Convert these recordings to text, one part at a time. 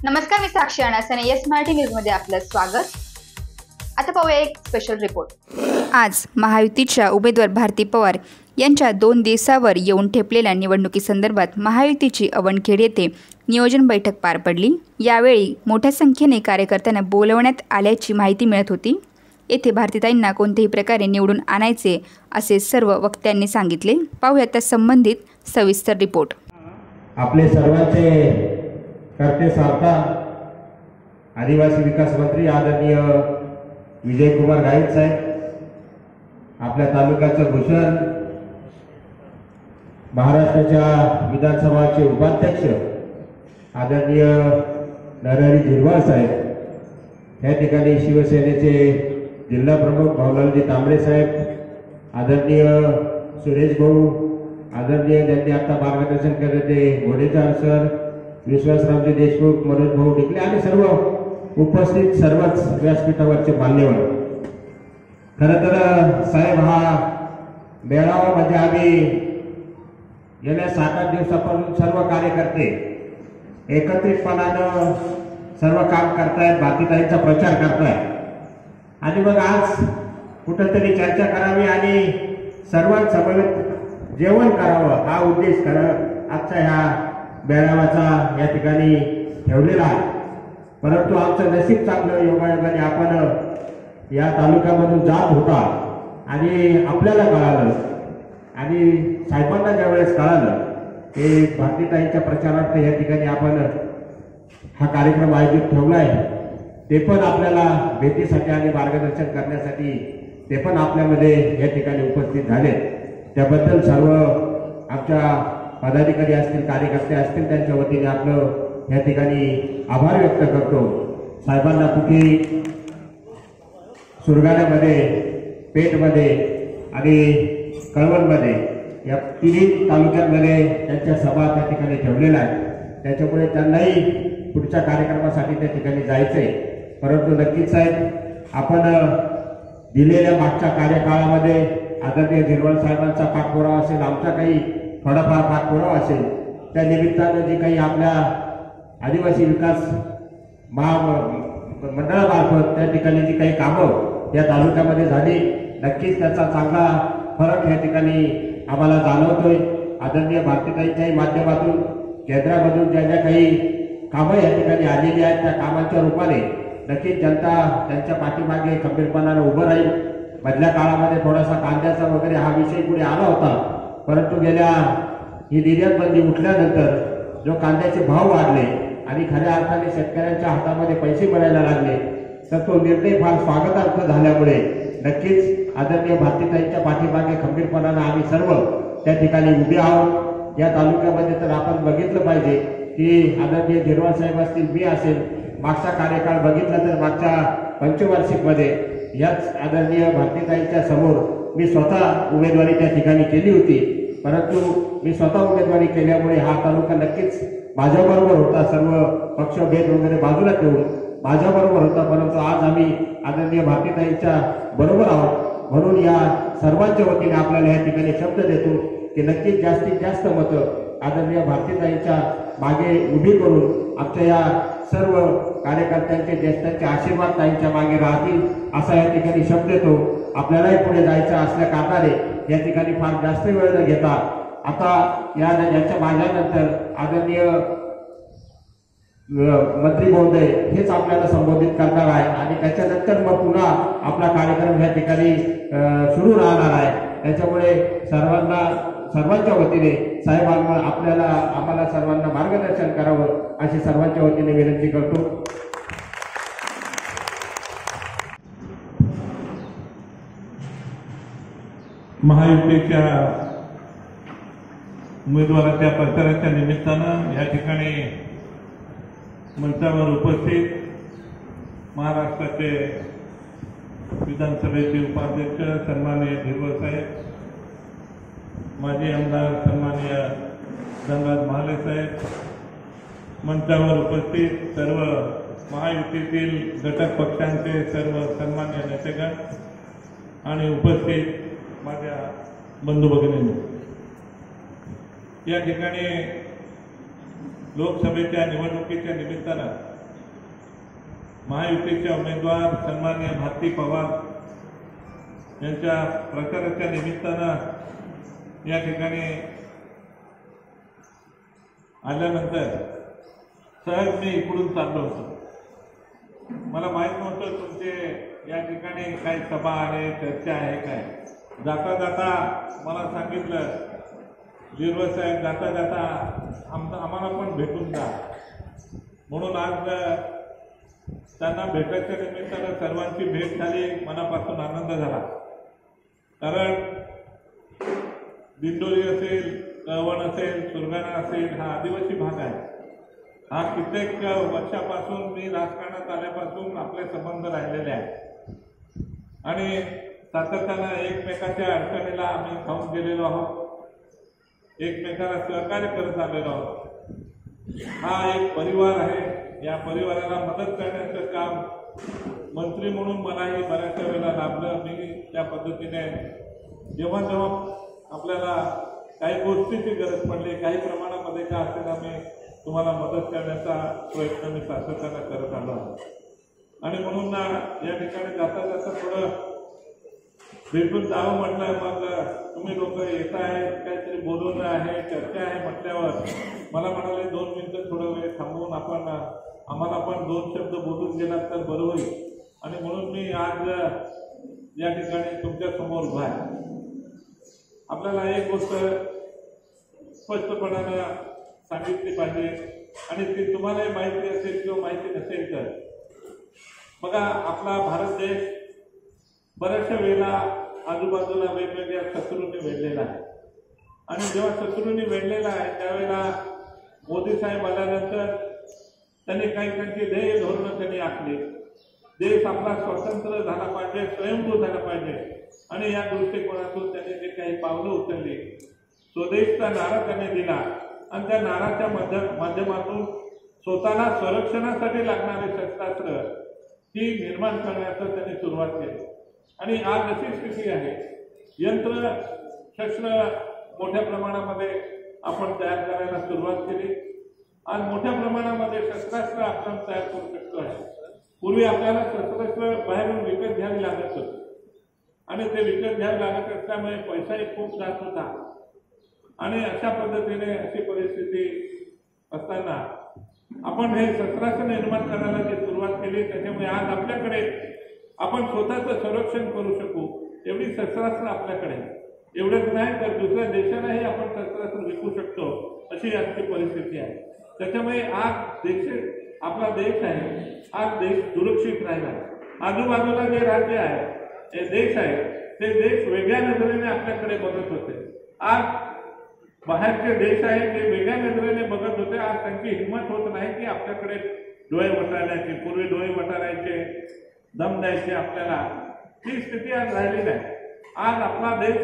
नमस्कार, मी साक्षी अनासने. येस मराठी न्यूजमध्ये आपलं स्वागत. आता पाहूया एक स्पेशल रिपोर्ट. आज महायुतीच्या उमेदवार भारती पवार यांच्या 2 दिवसावर येऊन ठेपलेल्या निवडणुकीसंदर्भात महायुतीची अवणखेड येथे नियोजन बैठक पार पडली. यावेळी मोठ्या संख्येने कार्यकर्त्यांना बोलवण्यात आल्याची माहिती मिळत होती. येथे भारतीताईंना कोणत्याही प्रकारे निवडून आणायचे असे सर्व वक्त्यांनी सांगितले. पाहूया त्या संबंधित सविस्तर रिपोर्ट. आपले सर्वांचे करते सारता आदिवासी विकास मंत्री आदरणीय विजयकुमार गावित साहेब, आपल्या तालुक्याचं भूषण, महाराष्ट्राच्या विधानसभाचे उपाध्यक्ष आदरणीय नरहरी झिरवाळ साहेब, या ठिकाणी शिवसेनेचे जिल्हा प्रमुख भाऊलालजी तांबडे साहेब, आदरणीय सुरेश भाऊ, आदरणीय ज्यांनी आता मार्गदर्शन केले ते घोडेचार सर, विश्वासरावजी देशमुख, मनोज भाऊ डिकले आणि सर्व उपस्थित सर्वच व्यासपीठावरचे मान्यवर. खरं तर साहेब, हा मेळावा म्हणजे आम्ही गेल्या 7-8 दिवसापासून सर्व कार्यकर्ते एकत्रितपणानं सर्व काम करतायत, भारतीताईंचा प्रचार करतायत आणि मग आज कुठंतरी चर्चा करावी आणि सर्वांसमवेत जेवण करावं हा उद्देश आजच्या ह्या मेळाव्याचा या ठिकाणी ठेवलेला आहे. परंतु आमचं नशीब चांगलं, योगायोगाने आपण या तालुक्यामधून जात होता आणि आपल्याला कळालं आणि साहेबांना ज्यावेळेस कळालं की भारतीताईंच्या प्रचारार्थ या ठिकाणी आपण हा कार्यक्रम आयोजित ठेवला आहे, ते पण आपल्याला भेटीसाठी आणि मार्गदर्शन करण्यासाठी ते पण आपल्यामध्ये या ठिकाणी उपस्थित झाले. त्याबद्दल सर्व आमच्या पदाधिकारी असतील, कार्यकर्ते असतील, त्यांच्या वतीने आपलं या ठिकाणी आभार व्यक्त करतो. साहेबांना कुठे सुरगाण्यामध्ये, पेठमध्ये आणि कळवणमध्ये या तिन्ही तालुक्यांमध्ये त्यांच्या सभा त्या ठिकाणी ठेवलेल्या आहेत. त्याच्यामुळे त्यांनाही पुढच्या कार्यक्रमासाठी त्या ठिकाणी जायचंय. परंतु नक्कीच साहेब, आपण दिलेल्या मागच्या कार्यकाळामध्ये आदरणीय झिरवाळ साहेबांचा पाठपुरावा असेल, आमचा काही थोडाफार पाठपुरावा असेल, त्या निमित्तानं जी काही आपल्या आदिवासी विकास मंडळामार्फत त्या ठिकाणी जी काही कामं या तालुक्यामध्ये झाली, नक्कीच त्याचा चांगला फरक या ठिकाणी आम्हाला जाणवतोय. आदरणीय भारतीताईंच्याही माध्यमातून केंद्रामधून ज्या ज्या काही कामं या ठिकाणी आलेली आहेत, त्या कामांच्या रूपाने नक्कीच जनता त्यांच्या पाठीमागे खंबीरपणानं उभं राहील. मधल्या काळामध्ये थोडासा कांद्याचा वगैरे हा विषय पुढे आला होता, परंतु गेल्या ही निर्यात बंदी उठल्यानंतर जो कांद्याचे भाव वाढले आणि खऱ्या अर्थाने शेतकऱ्यांच्या हातामध्ये पैसे मिळायला लागले, तर तो निर्णय फार स्वागतार्थ झाल्यामुळे नक्कीच आदरणीय भारतीताईंच्या पाठीमागे खंबीरपणानं आम्ही सर्व त्या ठिकाणी उभे आहोत. या तालुक्यामध्ये तर आपण बघितलं पाहिजे की आदरणीय झिरवाळ साहेब असतील, मी असेल, मागचा कार्यकाळ बघितला तर मागच्या पंचवार्षिकमध्ये याच आदरणीय भारतीताईंच्या समोर मी स्वतः उमेदवारी त्या ठिकाणी केली होती. परंतु मी स्वतः उमेदवारी केल्यामुळे हा तालुका नक्कीच माझ्याबरोबर होता, सर्व पक्षभेद वगैरे बाजूला ठेवून माझ्याबरोबर होता. परंतु आज आम्ही आदरणीय भारतीताईंच्या बरोबर आहोत. म्हणून या सर्वांच्या वतीने आपल्याला या ठिकाणी शब्द देतो की नक्कीच जास्तीत जास्त मतं आदरणीय भारतीताईंच्या मागे उभी करून आमच्या या सर्व कार्यकर्त्यांचे, ज्येष्ठांचे आशीर्वाद ताईंच्या मागे राहतील असा या ठिकाणी शब्द देतो. आपल्यालाही पुढे जायचं असल्या कारणाने या ठिकाणी फार जास्त वेळ न घेता आता याच्या माझ्यानंतर आदरणीय मंत्री महोदय हेच आपल्याला संबोधित करणार आहे आणि त्याच्यानंतर मग पुन्हा आपला कार्यक्रम या ठिकाणी सुरू राहणार आहे. त्याच्यामुळे सर्वांच्या वतीने साहेबांना आम्हाला सर्वांना मार्गदर्शन करावं अशी सर्वांच्या वतीने विनंती करतो. महायुतीच्या उमेदवाराच्या प्रचाराच्या निमित्तानं या ठिकाणी मंचावर उपस्थित महाराष्ट्राचे विधानसभेचे उपाध्यक्ष सन्माननीय झिरवाळ साहेब, माजी आमदार सन्माननीय धनराज महाले साहेब, मंचावर उपस्थित सर्व महायुतीतील घटक पक्षांचे सर्व सन्माननीय नेतेगण आणि उपस्थित माझ्या बंधू भगिनींनो, या ठिकाणी लोकसभेच्या निवडणुकीच्या निमित्तानं महायुतीचे उमेदवार सन्माननीय भारती पवार यांच्या प्रचाराच्या निमित्तानं या ठिकाणी आल्यानंतर सहज मी इकडून चाललो होतो. मला माहीत नव्हतं तुमचे या ठिकाणी काही सभा आहे, चर्चा आहे काय. जाता जाता मला सांगितलं, गिरवळ साहेब जाता जाता आम्हाला पण भेटून जा. म्हणून आज त्यांना भेटायच्या निमित्तानं सर्वांची भेट झाली. मनापासून आनंद झाला. कारण दिंडोरी असेल, कळवण असेल, सुरगाणा असेल, हा आदिवासी भाग आहे. हा कित्येक वर्षापासून मी राजकारणात आल्यापासून आपले संबंध राहिलेले आहेत आणि सातत्यानं एकमेकाच्या अडचणीला आम्ही धावून गेलेलो आहोत, एकमेकाला सहकार्य करत आलेलो आहोत. हा एक परिवार आहे. या परिवाराला मदत करण्याचं काम मंत्री म्हणून मलाही बऱ्याचशा वेळेला लाभलं. मी त्या पद्धतीने जेव्हा जेव्हा आपल्याला काही गोष्टीची गरज पडली, काही प्रमाणामध्ये का असेल, आम्ही तुम्हाला मदत करण्याचा प्रयत्न मी सातत्यानं करत आलो आहे. आणि म्हणून या ठिकाणी जाता जाता थोडं भेटून जावं म्हटलं. मग तुम्ही लोक येत आहेत, काहीतरी बोलवणं आहे, चर्चा आहे म्हटल्यावर मला म्हणाले 2 मिनिटं थोडा वेळ थांबवून आम्हाला पण 2 शब्द बोलून गेलात तर बरं होईल. आणि म्हणून मी आज या ठिकाणी तुमच्यासमोर उभा आहे. आपल्याला एक गोष्ट स्पष्टपणानं सांगितली पाहिजे आणि ती तुम्हालाही माहिती असेल किंवा माहिती नसेल तर बघा, आपला भारत देश बऱ्याचशा वेळेला आजूबाजूला वेगवेगळ्या शत्रूंनी वेढलेला आहे. आणि जेव्हा शत्रूंनी वेढलेला आहे त्यावेळेला मोदी साहेब आल्यानंतर त्यांनी काही त्यांची ध्येय धोरणं त्यांनी आखली. देश आपला स्वतंत्र झाला पाहिजे, स्वयंभू झाला पाहिजे आणि या दृष्टिकोनातून त्यांनी जे काही पावलं उचलली, स्वदेशचा नारा त्यांनी दिला आणि त्या नाराच्या माध्यमातून स्वतःला संरक्षणासाठी लागणारे शस्त्रास्त्र ती निर्माण करण्याचं त्यांनी सुरुवात केली. आणि आज अशी स्थिती आहे, यंत्र शस्त्र मोठ्या प्रमाणामध्ये आपण तयार करायला सुरुवात केली. आज मोठ्या प्रमाणामध्ये शस्त्रास्त्र आपण तयार करू शकतो आहे. पूर्वी आपल्याला शस्त्रास्त्र बाहेरून विकत घ्यावी लागत होती आणि ते विकत घ्यावे लागत असल्यामुळे पैसाही खूप जात होता. आणि अशा पद्धतीने अशी परिस्थिती असताना आपण हे शस्त्रास्त्र निर्माण करायला जी सुरुवात केली, त्याच्यामुळे आज आपल्याकडे आपण स्वतःचं संरक्षण करू शकू एवढी शस्त्रास्त्र आपल्याकडे. एवढंच नाही तर दुसऱ्या देशालाही आपण शस्त्रास्त्र विकू शकतो, अशी आजची परिस्थिती आहे. त्याच्यामुळे आज आपला देश आहे, आज देश सुरक्षित राहिला. आजूबाजूला जे राज्य आहे, हे देश आहे, ते देश वेगळ्या नजरेने आपल्याकडे बघत होते. आज बाहेरचे देश आहेत ते वेगळ्या नजरेने बघत होते. आज त्यांची हिंमत होत नाही की आपल्याकडे डोळे वटारायचे. पूर्वी डोळे वटारायचे, दम द्यायचे आपल्याला. ही स्थिती आज राहिली नाही. आज आपला देश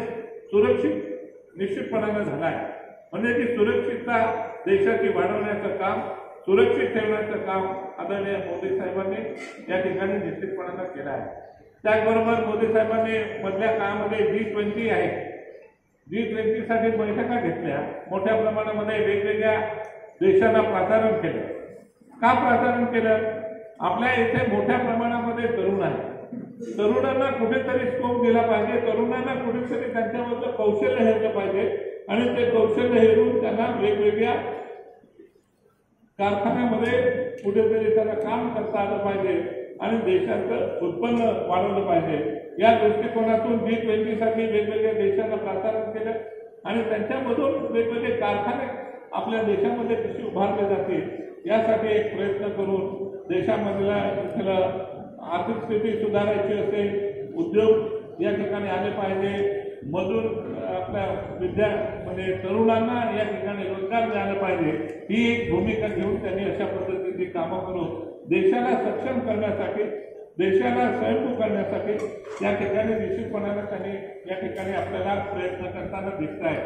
सुरक्षित निश्चितपणानं झाला आहे. म्हणजे ती सुरक्षितता देशाची वाढवण्याचं काम, सुरक्षित ठेवण्याचं काम आदरणीय मोदी साहेबांनी या ठिकाणी निश्चितपणानं केलं आहे. त्याचबरोबर मोदी साहेबांनी मधल्या काळामध्ये G20 आहे, G20 साठी बैठका घेतल्या. मोठ्या प्रमाणामध्ये वेगवेगळ्या देशांना प्रसारण केलं. का प्रसारण केलं? आपल्या इथे मोठ्या प्रमाणामध्ये तरुण आहे. तरुणांना कुठेतरी स्कोप दिला पाहिजे, तरुणांना कुठेतरी त्यांच्यामधलं कौशल्य हेरलं पाहिजे आणि ते कौशल्य हेरून त्यांना वेगवेगळ्या कारखान्यामध्ये कुठेतरी त्यांना काम करता आलं पाहिजे आणि देशाचं उत्पन्न वाढवलं पाहिजे. या दृष्टिकोनातून G20 साठी वेगवेगळ्या देशांना प्रसारण केलं आणि त्यांच्यामधून वेगवेगळे कारखाने आपल्या देशामध्ये कशी उभारले जातील यासाठी एक प्रयत्न करून देशामधल्या आर्थिक स्थिती सुधारायची असेल, उद्योग या ठिकाणी आले पाहिजे, मजूर आपल्या म्हणजे तरुणांना या ठिकाणी रोजगार मिळाला पाहिजे, ही एक भूमिका घेऊन त्यांनी अशा पद्धतीची कामं करून देशाला सक्षम करण्यासाठी, देशाला स्वयंभू करण्यासाठी या ठिकाणी निश्चितपणानं त्यांनी या ठिकाणी आपल्याला प्रयत्न करताना दिसत आहे.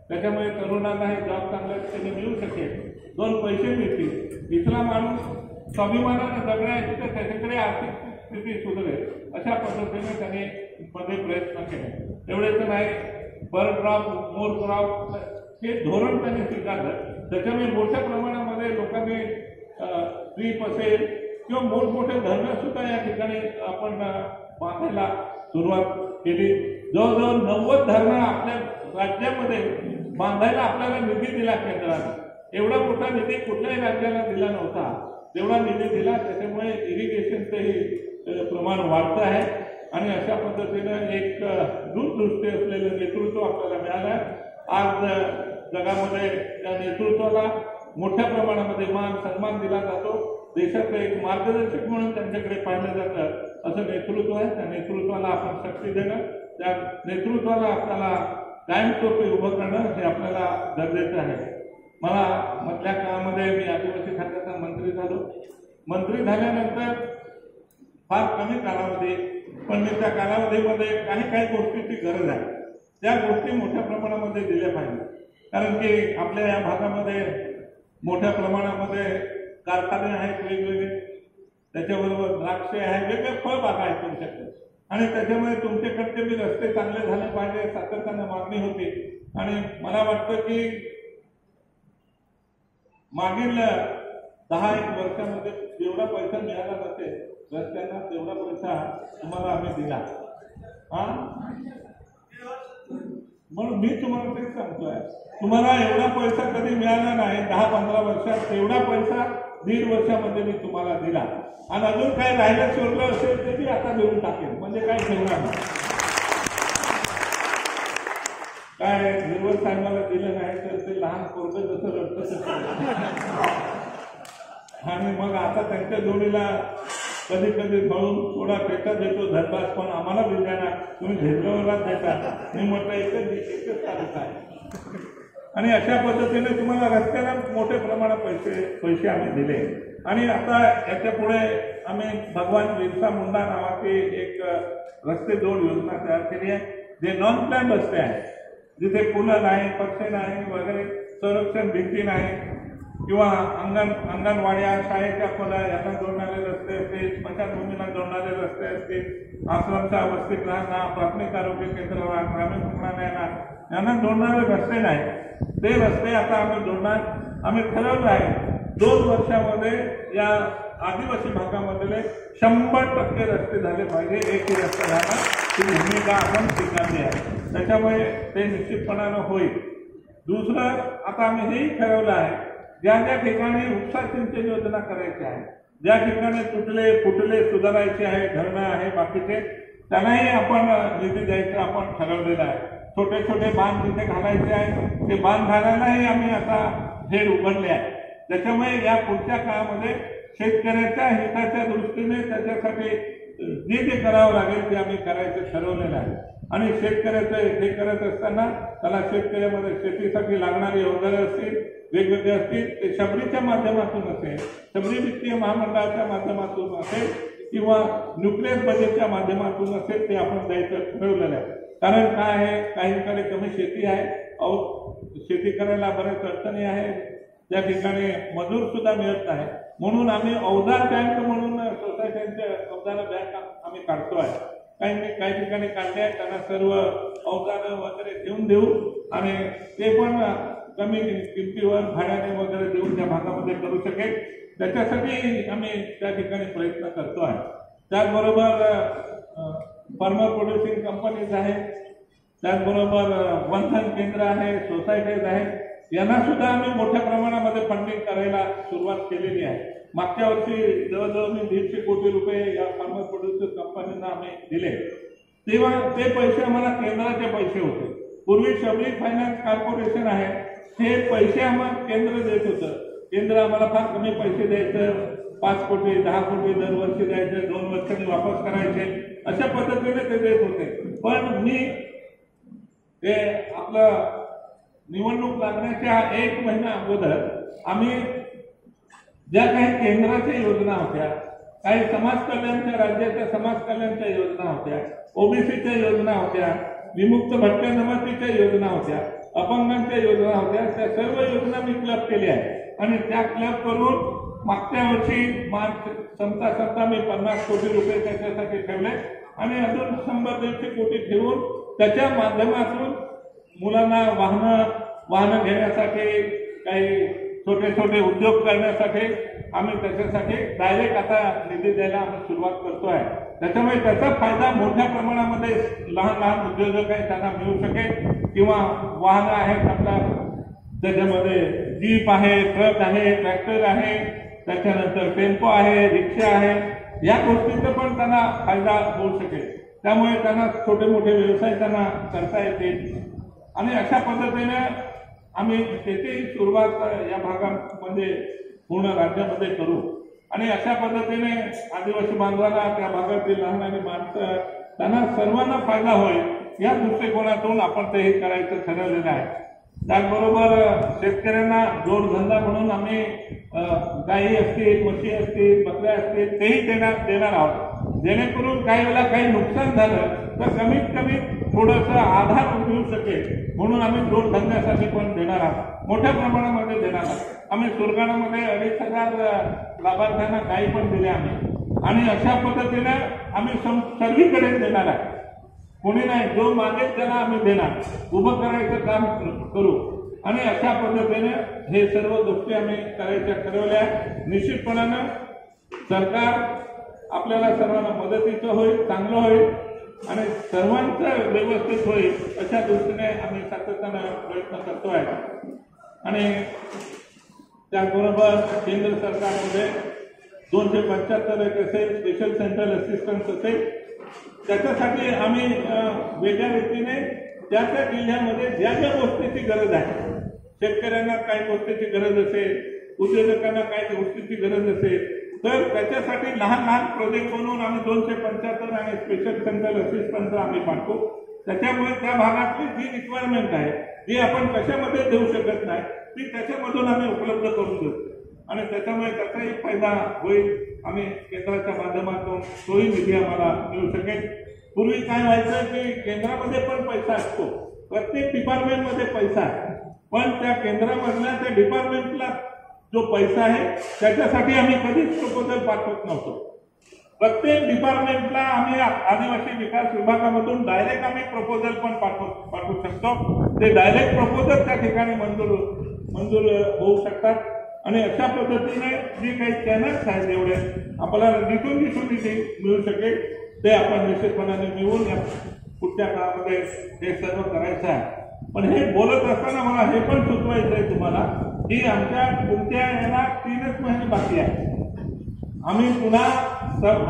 त्याच्यामुळे तरुणांना हे जॉब चांगल्याने मिळू शकेल, 2 पैसे मिळतील, इथला माणूस स्वाभिमानानं जगण्याची तर त्याच्याकडे आर्थिक स्थिती सुधारेल, अशा पद्धतीने त्यांनी मध्ये प्रयत्न केले. एवढेच नाही, पर ड्रॉप मोर क्रॉप हे धोरण त्यांनी स्वीकारलं. त्याच्यामुळे मोठ्या प्रमाणामध्ये लोकांनी ड्रीप असेल किंवा मोठमोठे धरणं सुद्धा या ठिकाणी आपण बांधायला सुरुवात केली. जवळजवळ 90 धरणं आपल्या राज्यामध्ये बांधायला आपल्याला निधी दिला केंद्राने. एवढा मोठा निधी कुठल्याही राज्याला दिला नव्हता, तेवढा निधी दिला. त्याच्यामुळे इरिगेशनचंही प्रमाण वाढतं आहे आणि अशा पद्धतीनं एक दूरदृष्टी असलेलं नेतृत्व आपल्याला मिळालं आहे. आज जगामध्ये त्या नेतृत्वाला मोठ्या प्रमाणामध्ये मान सन्मान दिला जातो. देशाचं एक मार्गदर्शक म्हणून त्यांच्याकडे पाहिलं जातं. असं नेतृत्व आहे. त्या नेतृत्वाला आपण शक्ती देणं, त्या नेतृत्वाला आपल्याला कायमस्वरूपी उभं करणं हे आपल्याला गरजेचं आहे. मला मधल्या काळामध्ये मी आदिवासी खात्याचा मंत्री झालो. मंत्री झाल्यानंतर फार कमी कालावधी, पण मी त्या कालावधीमध्ये काही गोष्टीची गरज आहे, त्या गोष्टी मोठ्या प्रमाणामध्ये दिल्या पाहिजे. कारण की आपल्या या भागामध्ये मोठ्या प्रमाणामध्ये कारखाने आहेत वेगवेगळे, त्याच्याबरोबर द्राक्षे आहे, वेगवेगळे फळबागा आहेत तुमच्याकडे. आणि त्याच्यामुळे तुमच्याकडचे बी रस्ते चांगले झाले पाहिजे, सातत्यानं मागणी होती. आणि मला वाटतं की मागील 10-1 वर्षामध्ये जेवढा पैसा मिळाला नसेल रस्त्यांना, तेवढा पैसा तुम्हाला आम्ही दिला. म्हणून मी तुम्हाला तेच सांगतोय, तुम्हाला एवढा पैसा कधी मिळाला नाही 10-15 वर्षात. तेवढा पैसा 1.5 वर्षामध्ये मी तुम्हाला दिला. आणि अजून काही राहिलं सोडलं असेल ते मी आता देऊन टाकेन, म्हणजे काय ठेवणार नाही. काय निर्वल साहेबाला दिलं नाही तर ते लहान पोरगं जसं रडतं आणि मग आता त्यांच्या जोडीला कधी कधी म्हणून थोडा पेटा देतो धनबाद, पण आम्हाला दिल्या ना, तुम्ही घेतल्यावरच देता. मी म्हटलं एकच तारीख आहे. आणि अशा पद्धतीने तुम्हाला रस्त्याला मोठ्या प्रमाणात पैसे आम्ही दिले. आणि आता याच्या पुढे आम्ही भगवान बिरसा मुंडा नावाची एक रस्ते जोड योजना तयार केली आहे, जे नॉन प्लॅन रस्ते आहे, जिथे पुलं नाही, पक्षे नाही वगैरे, संरक्षण भिंती नाही, किंवा अंगणवाड्या, शाळेच्या खोल्या यांना जोडणारे रस्ते असतील, स्मशानभूमीला जोडणारे रस्ते असतील, आश्रमच्या वसतिगृहांना, प्राथमिक आरोग्य केंद्राला, ग्रामीण रुग्णालयांना यांना जोडणारे रस्ते नाही. ते रस्ते आता आम्ही जोडणार. आम्ही ठरवलं आहे 2 वर्षामध्ये या आदिवासी भागामधले 100% रस्ते झाले पाहिजे. एकही रस्ता झाला ही भूमिका आपण स्वीकारली आहे. त्याच्यामुळे ते निश्चितपणानं होईल. दुसरं, आता आम्ही हेही ठरवलं आहे, ज्या ज्या ठिकाणी उपसा योजना करायची आहे, ज्या ठिकाणी तुटले फुटले सुधारायचे आहे, धरणं आहे बाकीचे, त्यांनाही आपण निधी द्यायचं आपण ठरवलेलं आहे. छोटे छोटे बांध जिथे घालायचे आहे ते बांध घालायलाही आम्ही आता हेड उघडले आहे. त्याच्यामुळे या पुढच्या काळामध्ये शेतकऱ्याच्या हिताच्या दृष्टीने त्याच्यासाठी जे करावं लागेल ते आम्ही करायचं ठरवलेलं आहे. आणि शेतकऱ्याचं हे करत असताना त्याला शेतकऱ्यामध्ये शेतीसाठी लागणारी अवजारे असतील, वेगवेगळे असतील, ते शबरीच्या माध्यमातून असेल, शबरी वित्तीय महामंडळाच्या माध्यमातून असेल, किंवा न्यूक्लियर बजेटच्या माध्यमातून असेल, ते आपण द्यायचं ठरवलेलं आहे. कारण काय आहे, काहींकडे कमी शेती आहे, शेती करायला बऱ्याच अडचणी आहे, त्या ठिकाणी मजूर सुद्धा मिळत नाही. म्हणून आम्ही अवजार बँक म्हणून सोसायट्यांच्या अवजार बँक आम्ही काढतो आहे. काही ठिकाणी काढले आहेत, त्यांना सर्व अवजार वगैरे देऊन देऊ आणि ते पण कमी किमतीवर भाड्याने वगैरे देऊन त्या भागामध्ये करू शकेल, त्याच्यासाठी आम्ही त्या ठिकाणी प्रयत्न करतो आहे. त्याचबरोबर फार्मर प्रोड्युसिंग कंपनीज आहेत, त्याचबरोबर वंथन केंद्र आहे, सोसायटीज आहेत, यांना सुद्धा आम्ही मोठ्या प्रमाणामध्ये फंडिंग करायला सुरुवात केलेली आहे. मागच्या वर्षी जवळजवळ 150 कोटी रुपये या फार्मर प्रोड्युसर कंपनींना आम्ही दिले. तेव्हा ते पैसे आम्हाला केंद्राचे पैसे होते. पूर्वी शबरी फायनान्स कॉर्पोरेशन आहे, हे पैसे आम्हाला केंद्र देत होतं. केंद्र आम्हाला फार कमी पैसे द्यायचं, 5 कोटी 10 कोटी दरवर्षी द्यायचे, 2 वर्षांनी वापस करायचे, अशा पद्धतीने ते देत होते. पण मी हे आपलं निवडणूक लागण्याच्या 1 महिना अगोदर आम्ही ज्या काही केंद्राच्या योजना होत्या, काही समाज कल्याणच्या, राज्याच्या समाज कल्याणच्या योजना होत्या, ओबीसीच्या योजना होत्या, विमुक्त भटक्या जमातीच्या योजना होत्या, अपंगांच्या योजना होत्या, त्या सर्व योजना मी क्लब केल्या आहेत. आणि त्या क्लब करून मागच्या वर्षी मार्च संपता मी 50 कोटी रुपये त्याच्यासाठी ठेवले आणि अजून 100-150 कोटी ठेवून त्याच्या माध्यमातून मुलांना वाहनं घेण्यासाठी, काही छोटे छोटे उद्योग करण्यासाठी आम्ही त्याच्यासाठी डायरेक्ट आता निधी द्यायला आम्ही सुरुवात करतोय. त्याच्यामुळे त्याचा फायदा मोठ्या प्रमाणामध्ये लहान लहान उद्योजक आहेत त्यांना मिळू शकेल. किंवा वाहनं आहेत आपल्या त्याच्यामध्ये जीप आहे, ट्रक आहे, ट्रॅक्टर आहे, त्याच्यानंतर टेम्पो आहे, रिक्षा आहे, या गोष्टीचा पण त्यांना फायदा होऊ शकेल. त्यामुळे त्यांना छोटे मोठे व्यवसाय त्यांना करता येतील. आणि अशा पद्धतीने आम्ही त्याची सुरुवात या भागामध्ये पूर्ण राज्यामध्ये करू. आणि अशा पद्धतीने आदिवासी बांधवांना, त्या भागातील लहान माणसं, त्यांना सर्वांना फायदा होईल या दृष्टिकोनातून आपण ते हे करायचं ठरवलेलं आहे. त्याचबरोबर शेतकऱ्यांना जोडधंदा म्हणून आम्ही गायी असतील, म्हशी असतील, बकऱ्या असतील तेही देणार आहोत. जेणेकरून काही वेळेला काही नुकसान झालं तर कमीत कमी थोडंसं आधार मिळू शकेल म्हणून आम्ही जोडधंद्यासाठी पण देणार आहोत. मोठ्या प्रमाणामध्ये देणार आहोत. आम्ही सुरगाणामध्ये 2,500 लाभार्थ्यांना गायी पण दिल्या आम्ही. आणि अशा पद्धतीने आम्ही सर्वीकडे देणार आहे. कोणी नाही, जो मागेल त्याला आम्ही देणार, उभं करायचं काम करू. आणि अशा पद्धतीने हे सर्व गोष्टी आम्ही करायच्या ठरवल्या आहेत. निश्चितपणानं सरकार आपल्याला सर्वांना मदतीचं होईल, चांगलं होईल आणि सर्वांचं व्यवस्थित होईल अशा दृष्टीने आम्ही सातत्यानं प्रयत्न करतो आहे. आणि त्याचबरोबर केंद्र सरकारमध्ये 275 एक असेल, स्पेशल सेंट्रल असिस्टन्स असेल, त्याच्यासाठी आम्ही वेगळ्या रीतीने त्या त्या जिल्ह्यामध्ये ज्या ज्या गोष्टीची गरज आहे, शेतकऱ्यांना काही गोष्टीची गरज असेल, उद्योजकांना काही गोष्टीची गरज असेल, तर त्याच्यासाठी लहान लहान प्रोजेक्ट बनवून आम्ही 275 आणि स्पेशल सेंट्रल असिस्टन्स आम्ही पाठवू. त्याच्यामुळे त्या भागातली जी रिक्वायरमेंट आहे, जी आपण कशामध्ये देऊ शकत नाही, ती त्याच्यामधून आम्ही उपलब्ध करून देतो. आणि त्याच्यामुळे त्याचाही फायदा होईल. आम्ही केंद्राच्या माध्यमातून तोही निधी आम्हाला मिळू शकेल. पूर्वी काय व्हायचं की केंद्रामध्ये पण पैसा असतो, प्रत्येक डिपार्टमेंटमध्ये पैसा आहे, पण त्या केंद्रामधल्या त्या डिपार्टमेंटला जो पैसा आहे त्याच्यासाठी आम्ही कधीच प्रपोजल पाठवत नव्हतो. प्रत्येक डिपार्टमेंटला आम्ही आदिवासी विकास विभागामधून डायरेक्ट आम्ही प्रपोजल पण पाठवू शकतो. ते डायरेक्ट प्रपोजल त्या ठिकाणी मंजूर होऊ शकतात. आणि अशा पद्धतीने जे काही चॅनल्स आहेत एवढे आपल्याला जिथून निधी मिळू शकेल ते आपण निश्चितपणाने मिळवून या पुढच्या काळामध्ये हे सर्व करायचं आहे. पण हे बोलत असताना मला हे पण सुचवायचं आहे तुम्हाला की आमच्या पुढच्या याला 3च महिने बाकी आहे. आम्ही पुन्हा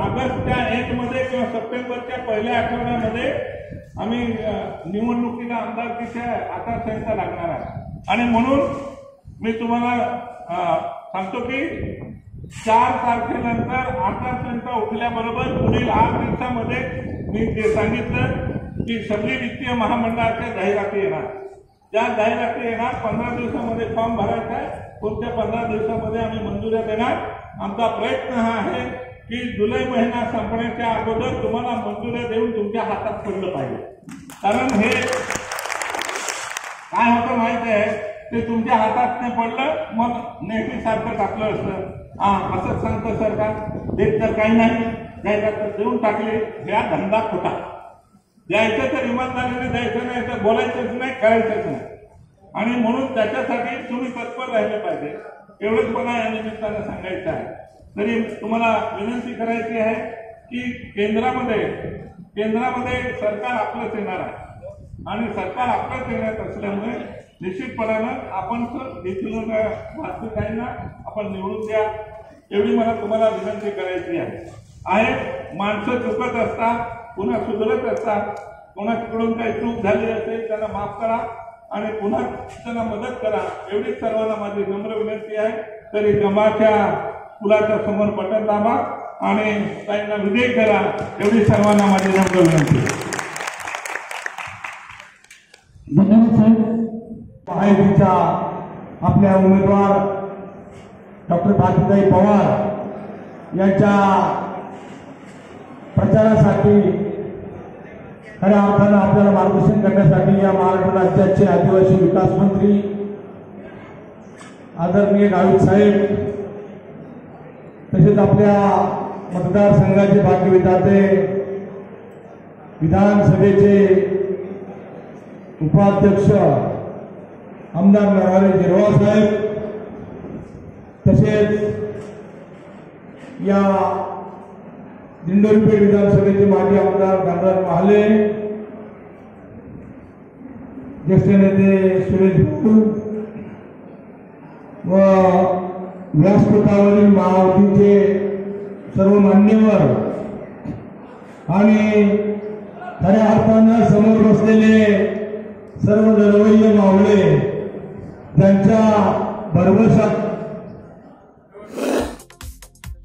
ऑगस्टच्या एंडमध्ये किंवा सप्टेंबरच्या पहिल्या आठवड्यामध्ये आम्ही निवडणुकीला आमदारकीच्या आचारसंहिता लागणार आहे. आणि म्हणून मी तुम्हाला सांगतो की 4 तारखेनंतर आचारसंहिता उठल्याबरोबर पुढील 8 दिवसामध्ये मी जे सांगितलं की शबरी वित्तीय महामंडळाच्या जाहिराती येणार. त्या जाहिराती येणार 15 दिवसामध्ये फॉर्म भरायचा आहे. पुढच्या 15 दिवसामध्ये आम्ही मंजुऱ्या देणार. आमचा प्रयत्न हा आहे की जुलै महिना संपण्याच्या अगोदर तुम्हाला मंजुऱ्या देऊन तुमच्या हातात पडलं पाहिजे. कारण हे काय होतं माहिती आहे, ते तुमच्या हातात नाही पडलं मग नेहमीसारखं टाकलं असतं. असंच सांगतं सरकार, देत तर काही नाही, जाहिरात तर देऊन टाकली. या धंदा खोटा. द्यायचं तर इमानदारीने द्यायचं नाही, तर बोलायचंच नाही, करायचंच नाही. आणि म्हणून त्याच्यासाठी तुम्ही तत्पर राहिले पाहिजे. एवढंच मला या निमित्तानं सांगायचं आहे. तरी तुम्हाला विनंती करायची आहे की केंद्रामध्ये सरकार आपलंच येणार आहे. आणि सरकार आपलंच येण्यात असल्यामुळे निश्चितपणानं आपण इथून वास्तविकांना आपण निवडून द्या, एवढी मला तुम्हाला विनंती करायची आहे. माणसं चुकत असतात, पुन्हा सुधारत असतात. कोणाकडून काही चूक झाली असेल त्यांना माफ करा आणि पुन्हा त्यांना मदत करा, एवढीच सर्वांना माझी नम्र विनंती आहे. तरी गमाच्या पुलाच्या समोर बटन दाबा आणि त्यांना विजयी करा, एवढी सर्वांना माझी नम्र विनंती आहे. धन्यवाद साहेब. महायुतीच्या आपल्या उमेदवार डॉक्टर भारतीताई पवार यांच्या प्रचारासाठी खऱ्या अर्थानं आपल्याला मार्गदर्शन करण्यासाठी या महाराष्ट्र राज्याचे आदिवासी विकास मंत्री आदरणीय गावित साहेब, तसेच आपल्या मतदारसंघाचे भाग्यविधाते विधानसभेचे उपाध्यक्ष आमदार नरहरी झिरवाळ साहेब, तसेच या दिंडोरी पेठ विधानसभेचे माजी आमदार धनराज महाले, ज्येष्ठ नेते सुरेश भाऊ व व्यासपीठावरील महायुतीचे सर्व मान्यवर आणि खऱ्या अर्थानं समोर बसलेले सर्व दरवय्य मावळे त्यांच्या भरवशात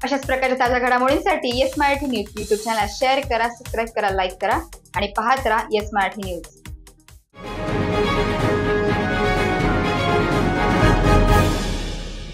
अशाच प्रकारच्या ताज्या घडामोडींसाठी Yes Marathi news YouTube channel share करा, सबस्क्राईब करा, लाईक करा आणि पाहत राहा येस मराठी न्यूज.